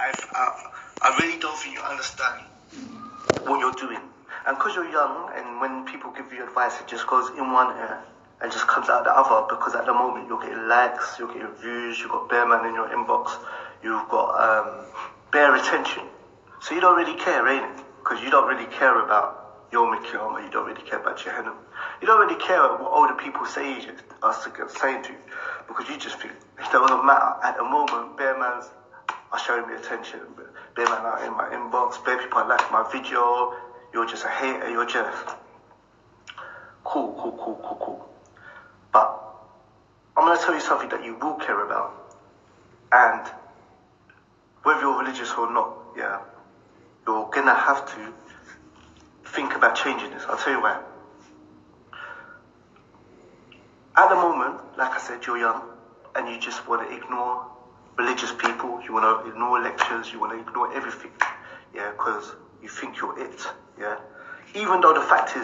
I really don't think you understand what you're doing. And because you're young, and when people give you advice, it just goes in one ear and just comes out the other, because at the moment you're getting likes, you're getting views, you've got bare man in your inbox, you've got bare attention. So you don't really care, ain't it? Because you don't really care about your Mikiyama, you don't really care about your Henna. You don't really care what older people say us saying to you, because you just think it doesn't matter. At the moment, bare man's are showing me attention, bare man are in my inbox, bare people are like my video, you're just a hater, you're just cool. But I'm going to tell you something that you will care about, and whether you're religious or not, yeah, you're going to have to think about changing this. I'll tell you why. At the moment, like I said, you're young, and you just want to ignore religious people, you want to ignore lectures, you want to ignore everything, yeah, because you think you're it, yeah. Even though the fact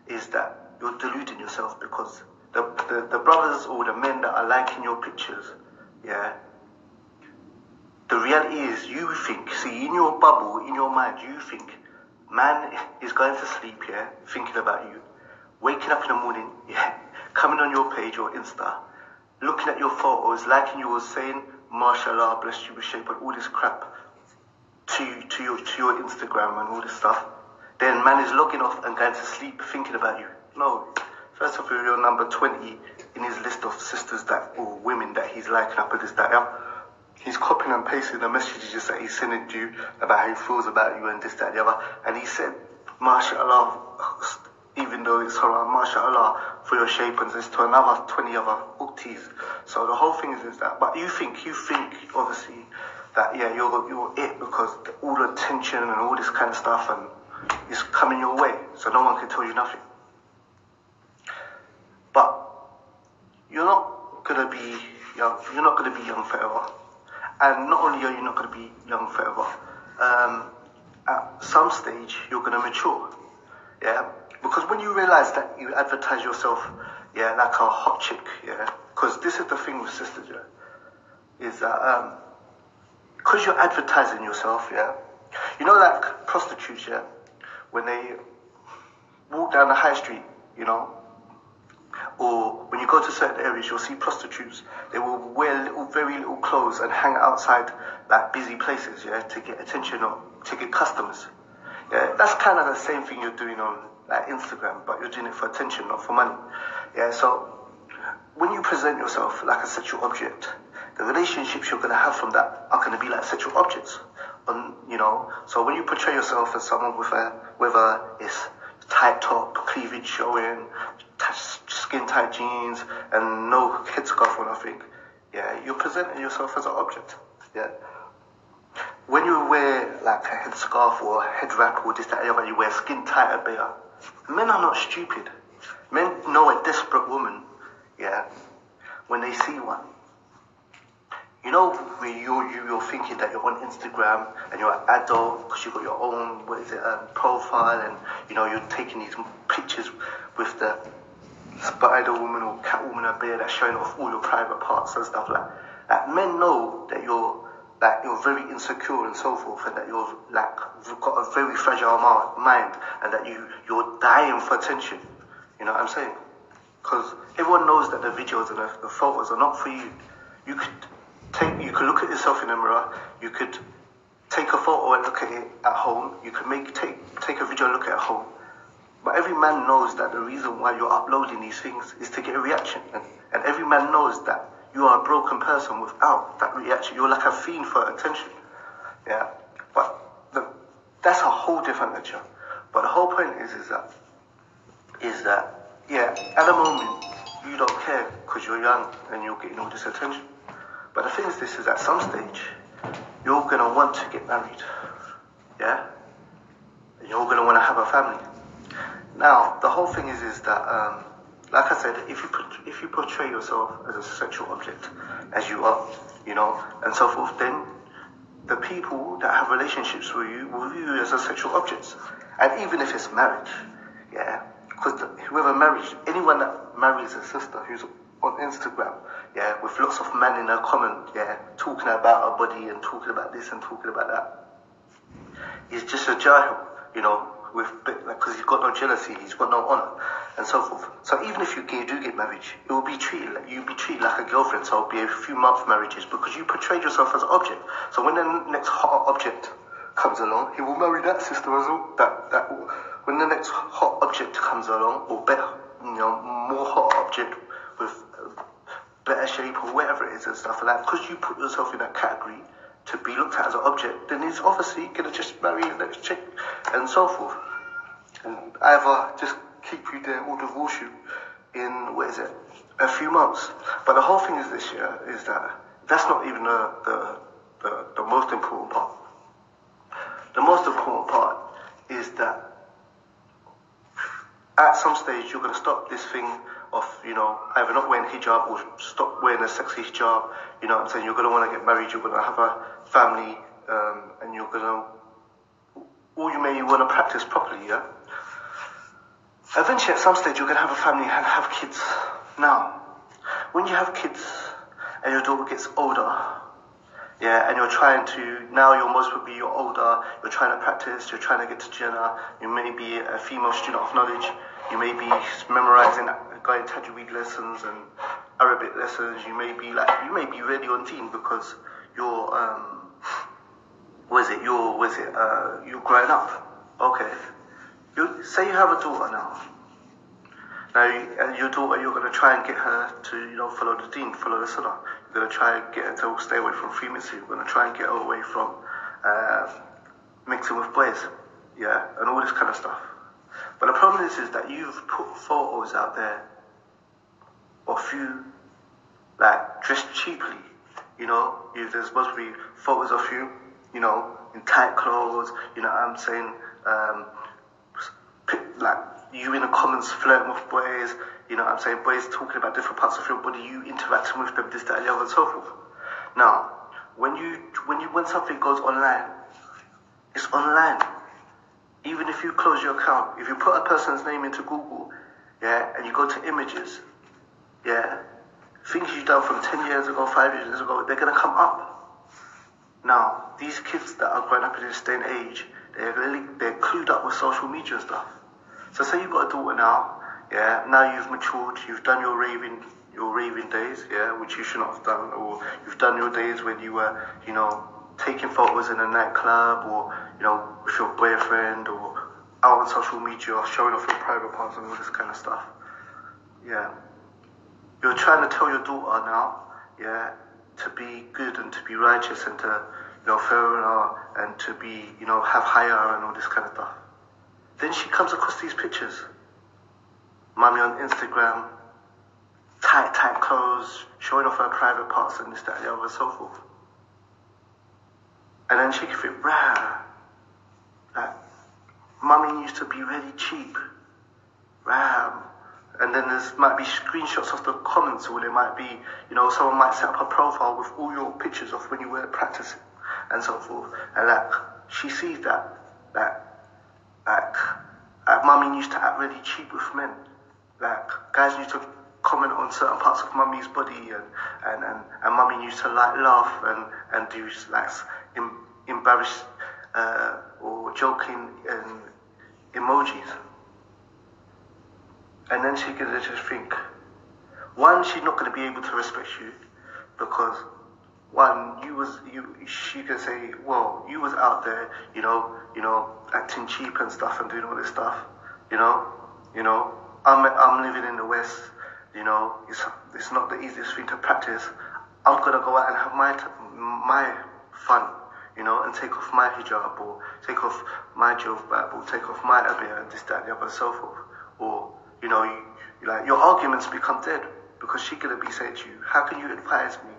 is that you're deluding yourself, because the brothers or the men that are liking your pictures, yeah, the reality is you think, see, in your bubble, in your mind, you think man is going to sleep, yeah, thinking about you, waking up in the morning, yeah, coming on your page or Insta, looking at your photos, liking you, or saying, mashallah, bless you with shape, and all this crap to your Instagram and all this stuff. Then man is logging off and going to sleep thinking about you. No, first of all, you're number 20 in his list of sisters that, or women that he's liking up with this, that, yeah. He's copying and pasting the messages that he's sending to you about how he feels about you and this, that, the other. And he said, mashallah, even though it's haram, mashallah, for your shape, and this to another 20 other uktis. So the whole thing is that, but you think obviously that, yeah, you're it, because all the attention and all this kind of stuff and is coming your way, so no one can tell you nothing. But you're not gonna be young. You're not gonna be young forever. And not only are you not gonna be young forever, at some stage you're gonna mature. Yeah, because when you realize that you advertise yourself, yeah, like a hot chick, yeah, because this is the thing with sisters, yeah, is that because you're advertising yourself, yeah, you know, like prostitutes, yeah, when they walk down the high street, you know, or when you go to certain areas, you'll see prostitutes. They will wear very little clothes and hang outside like busy places, yeah, to get attention or to get customers. Yeah, that's kind of the same thing you're doing on like Instagram, but you're doing it for attention, not for money. Yeah, so when you present yourself like a sexual object, the relationships you're going to have from that are going to be like sexual objects. You know, so when you portray yourself as someone with whether it's tight top, cleavage showing, skin tight jeans, and no headscarf or nothing, yeah, you're presenting yourself as an object. Yeah. When you wear like a headscarf or a head wrap or this, that, and you wear skin tight at bear, men are not stupid. Men know a desperate woman, yeah, when they see one. You know, when you're thinking that you're on Instagram and you're an adult because you've got your own, profile, and, you know, you're taking these pictures with the Spider Woman or Catwoman or bear that's showing off all your private parts and stuff like that. Men know that you're very insecure and so forth, and that you've got a very fragile mind, and that you're dying for attention. You know what I'm saying? Because everyone knows that the videos and the photos are not for you. You could look at yourself in the mirror. You could take a photo and look at it at home. You could take a video and look at it at home. But every man knows that the reason why you're uploading these things is to get a reaction. And every man knows that you are a broken person without that reaction. You're like a fiend for attention. Yeah. But that's a whole different lecture. But the whole point is that, yeah, at the moment, you don't care because you're young and you're getting all this attention. But the thing is this, is at some stage, you're going to want to get married. Yeah? And you're going to want to have a family. Now, the whole thing is that, like I said, if you portray yourself as a sexual object, as you are, you know, and so forth, then the people that have relationships with you will view you as a sexual object. And even if it's marriage, yeah, because anyone that marries a sister who's on Instagram, yeah, with lots of men in her comment, yeah, talking about her body and talking about this and talking about that. He's just a jahil, you know, with because he's got no jealousy, he's got no honor, and so forth. So even if you do get married, it will be treated like you'll be treated like a girlfriend. So it'll be a few month marriages because you portrayed yourself as an object. So when the next hot object comes along, he will marry that sister as well. When the next hot object comes along, or better, you know, more hot object with better shape or whatever it is and stuff like that, because you put yourself in that category to be looked at as an object, then he's obviously gonna just marry the next chick and so forth, and either just keep you there or divorce you in a few months. But the whole thing is this year is that that's not even the most important part. The most important part is that at some stage you're going to stop this thing of, you know, either not wearing hijab or stop wearing a sexy hijab. You know what I'm saying? You're going to want to get married, you're going to have a family, and you're going to, or you may want to practice properly, yeah? Eventually at some stage you're going to have a family and have kids. Now, when you have kids and your daughter gets older, yeah, and you're trying to, now you're most probably you're older, you're trying to practice, you're trying to get to Jannah, you may be a female student of knowledge, you may be memorizing, going tajweed lessons and Arabic lessons, you may be really on deen because you're, you're growing up. Okay. Say you have a daughter now. Now, your daughter, you're going to try and get her to, you know, follow the deen, follow the sunnah. You're going to try and get her to stay away from freemasonry. You're going to try and get her away from mixing with boys, yeah, and all this kind of stuff. But the problem is that you've put photos out there of you, like, dressed cheaply, you know. There's supposed to be photos of you, you know, in tight clothes, you know what I'm saying, like, you in the comments flirting with boys, you know what I'm saying, boys talking about different parts of your body, you interacting with them, this, that, and the other, and so forth. Now, when something goes online, it's online. Even if you close your account, if you put a person's name into Google, yeah, and you go to images, yeah, things you've done from 10 years ago, 5 years ago, they're going to come up. Now, these kids that are growing up in this day and age, they're clued up with social media and stuff. So say you've got a daughter now, yeah, now you've matured, you've done your raving days, yeah, which you should not have done, or you've done your days when you were, you know, taking photos in a nightclub, or, you know, with your boyfriend, or out on social media, or showing off your private parts and all this kind of stuff. Yeah. You're trying to tell your daughter now, yeah, to be good and to be righteous and to, you know, fair and to be, you know, have higher and all this kind of stuff. Then she comes across these pictures. Mummy on Instagram, tight clothes, showing off her private parts and this, that, and the other, and so forth. And then she can think, like, Mummy used to be really cheap. And then might be screenshots of the comments, or there might be, you know, someone might set up a profile with all your pictures of when you were practicing and so forth. And like, she sees that, Mummy used to act really cheap with men. Like, guys used to comment on certain parts of Mummy's body, and Mummy used to like laugh and do like embarrassed or joking emojis. And then she's gonna just think, one, she's not gonna be able to respect you because one, she can say, well, you was out there, you know, acting cheap and stuff and doing all this stuff, you know, I'm living in the West, you know, it's not the easiest thing to practice. I'm gonna go out and have my fun, you know, and take off my hijab, or take off my jilbab, or take off my abaya, and this, that, and the other, and so forth. Or, you know, like, your arguments become dead because she's gonna be saying to you, how can you advise me,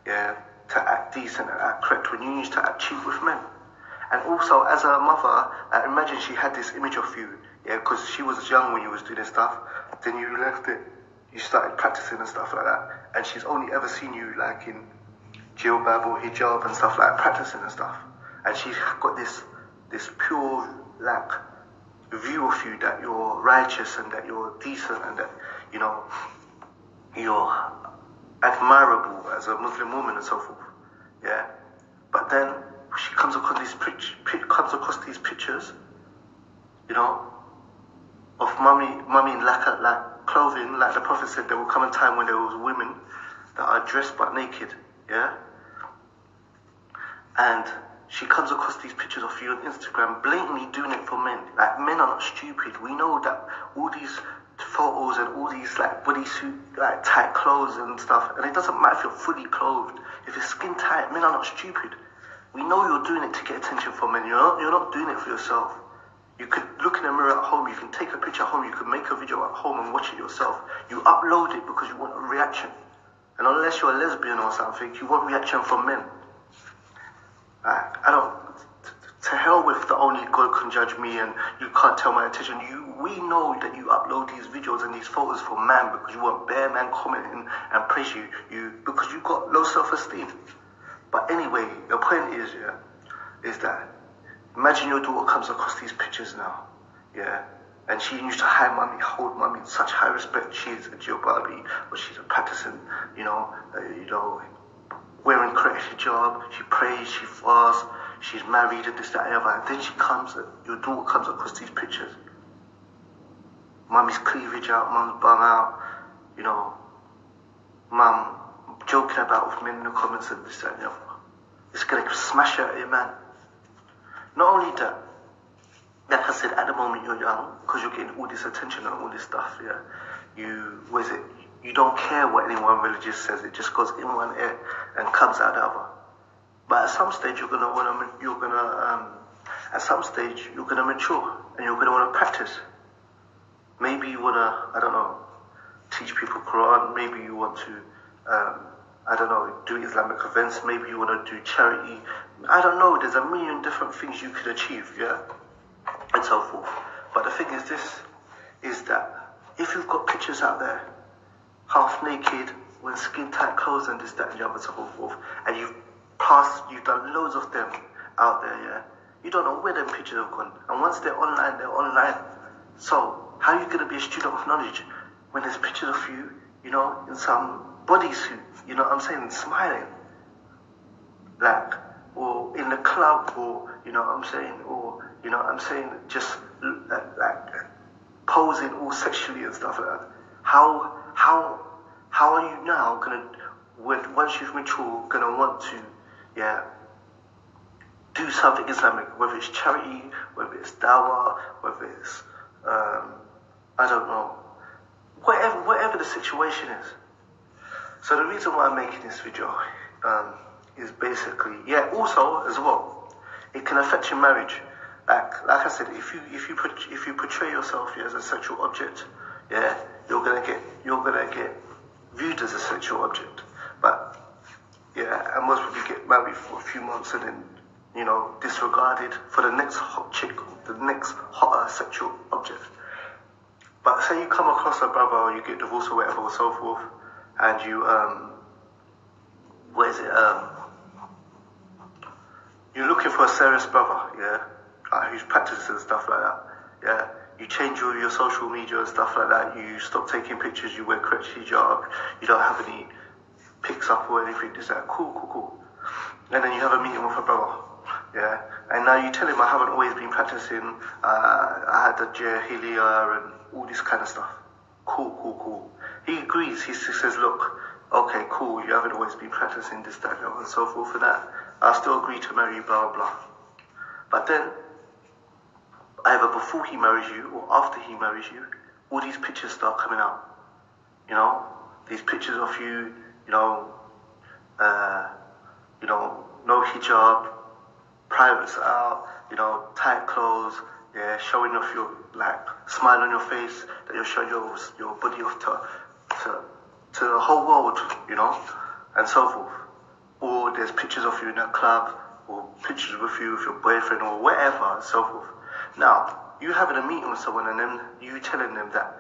yeah, to act decent and act correct when you used to act cheap with men? And also, as a mother, imagine she had this image of you, yeah, because she was young when you was doing this stuff, then you left it, you started practicing and stuff like that, and she's only ever seen you like in jilbab or hijab and stuff like that, practicing and stuff, and she's got this pure, like, view of you that you're righteous and that you're decent and that, you know, admirable as a Muslim woman and so forth. Yeah, but then she comes across these pictures, you know, of mummy in like clothing. Like the Prophet said, there will come a time when there was women that are dressed but naked. Yeah, and she comes across these pictures of you on Instagram, blatantly doing it for men. Like, men are not stupid. We know that all these photos and all these like bodysuit, like tight clothes and stuff, and it doesn't matter if you're fully clothed. If you're skin tight, men are not stupid. We know you're doing it to get attention from men. You're not doing it for yourself. You could look in the mirror at home, you can take a picture at home, you can make a video at home and watch it yourself. You upload it because you want a reaction. And unless you're a lesbian or something, you want reaction from men. To hell with the only God can judge me and you can't tell my attention. We know that you upload these videos and these photos for man because you want bare man commenting and praise you because you got low self-esteem. But anyway, the point is that imagine your daughter comes across these pictures now, yeah, and she used to hold mummy in such high respect. She's a jilbabi, but she's a practicing, wearing correct hijab, she prays, she fasts, she's married and this, that, and the other. And then your daughter comes across these pictures. Mummy's cleavage out, mum's bum out, mum joking about with men in the comments and this, that, and the other. It's going to smash her at you, man. Not only that, like I said, at the moment you're young, because you're getting all this attention and all this stuff, yeah, you don't care what anyone religious says, it just goes in one ear and comes out the other. But at some stage you're gonna mature and you're gonna wanna practice. Maybe you wanna, teach people Quran, maybe you want to do Islamic events, maybe you wanna do charity. I don't know, there's a million different things you could achieve, yeah? And so forth. But the thing is that if you've got pictures out there, half naked, with skin tight clothes and this, that, and the other, so forth, and you've done loads of them out there, yeah? You don't know where them pictures have gone. And once they're online, they're online. So, how are you going to be a student of knowledge when there's pictures of you, in some bodysuit, smiling? Like, or in the club, or, just like posing all sexually and stuff like that. How are you now once you've matured, gonna want to, do something Islamic, whether it's charity, whether it's dawah, whether it's, whatever the situation is. So the reason why I'm making this video is basically, also as well, it can affect your marriage. Like I said, if you portray yourself as a sexual object, you're gonna get viewed as a sexual object. But and most people get married for a few months and then disregarded for the next hot chick, the next hotter sexual object. But say you come across a brother or you get divorced or whatever or so forth, and you you're looking for a serious brother, who's practicing and stuff like that, you change all your social media and stuff like that, you stop taking pictures, you wear correct hijab, you don't have any pics up or anything, just that, cool. And then you have a meeting with a brother, and now you tell him, I haven't always been practicing, I had the jahiliyyah and all this kind of stuff. Cool. He agrees, he says, look, okay, cool, you haven't always been practicing this, that, and so forth and that. I still agree to marry you, blah, blah. But then, either before he marries you or after he marries you, all these pictures start coming out. These pictures of you, no hijab, privates out, tight clothes, showing off your, smile on your face, that you're showing your body off to the whole world, and so forth. Or there's pictures of you in a club, or pictures with you with your boyfriend, or whatever, and so forth. Now, you having a meeting with someone and then you telling them that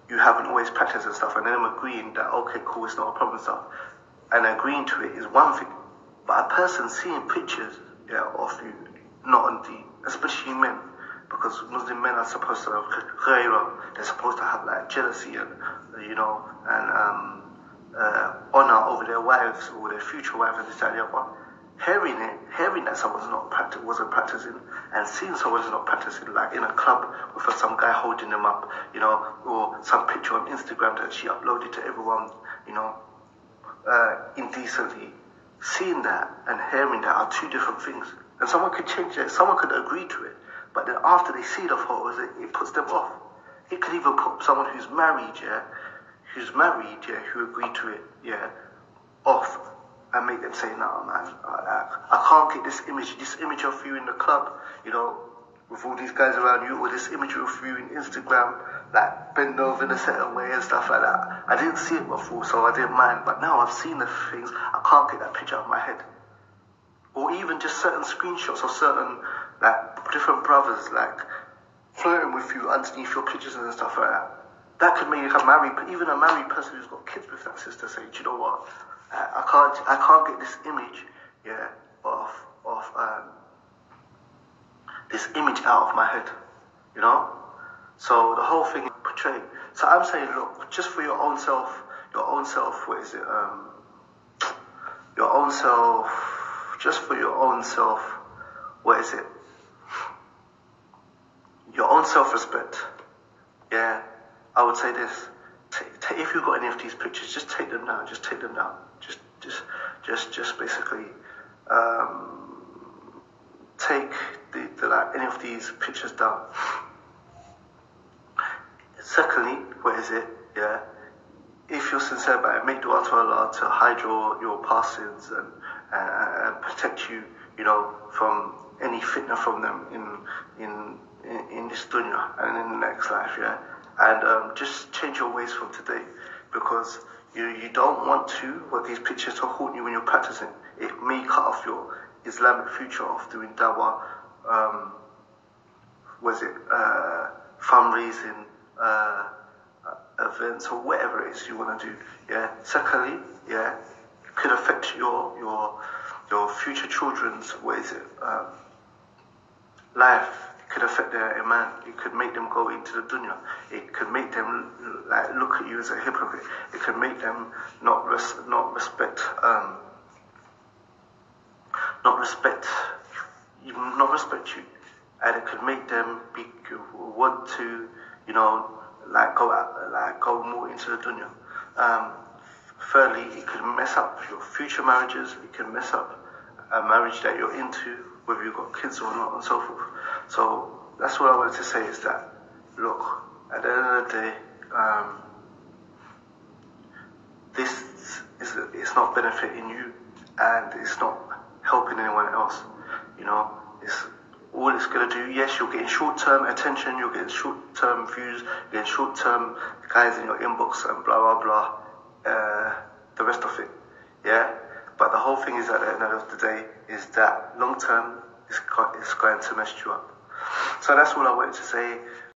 you haven't always practiced and stuff, and then them agreeing that, okay, cool, it's not a problem and stuff, and agreeing to it is one thing. But a person seeing pictures of you, not on especially men, because Muslim men are supposed to have ghayra, they're supposed to have jealousy and honor over their wives or their future wives and this, that, and the other. Hearing that someone's wasn't practicing, and seeing someone's not practicing, like in a club with some guy holding them up, you know, or some picture on Instagram that she uploaded to everyone, you know, indecently. Seeing that and hearing that are two different things. And someone could change it, someone could agree to it, but then after they see the photos, it puts them off. It could even put someone who's married, who agreed to it, off, and make them say, "No, man, I can't get this image of you in the club, you know, with all these guys around you, or this image of you in Instagram, like bend over in a certain way and stuff like that. I didn't see it before, so I didn't mind, but now I've seen the things, I can't get that picture out of my head." Or even just certain screenshots of certain, like, different brothers, like, flirting with you underneath your pictures and stuff like that. That could make even a married person who's got kids with that sister say, "Do you know what? I can't get this image, of this image out of my head, you know." So the whole thing is portrayed. So I'm saying, look, just for your own self, what is it? Your own self, just for your own self, what is it? Your own self-respect, I would say this. If you've got any of these pictures, just take them down. Just take them down. Just basically take the any of these pictures down. Secondly, what is it? If you're sincere about it, make dua to Allah to hide your past sins and protect you, you know, from any fitna from them in this dunya and in the next life, and just change your ways from today, because you don't want these pictures to haunt you when you're practicing. It may cut off your Islamic future of doing dawah, fundraising, events, or whatever it is you want to do. Secondly, it could affect your future children's life. It could affect their iman. It could make them go into the dunya. It could make them look at you as a hypocrite. It could make them not respect you, and it could make them want to, you know, go more into the dunya. Thirdly, it could mess up your future marriages. It can mess up a marriage that you're into, whether you've got kids or not, and so forth. So that's what I wanted to say, is that, look, at the end of the day, it's not benefiting you, and it's not helping anyone else. You know, all it's going to do. Yes, you're getting short-term attention, you're getting short-term views, you're getting short-term guys in your inbox and blah blah blah. The rest of it, But the whole thing is, at the end of the day, is that long-term it's going to mess you up. So that's all I wanted to say.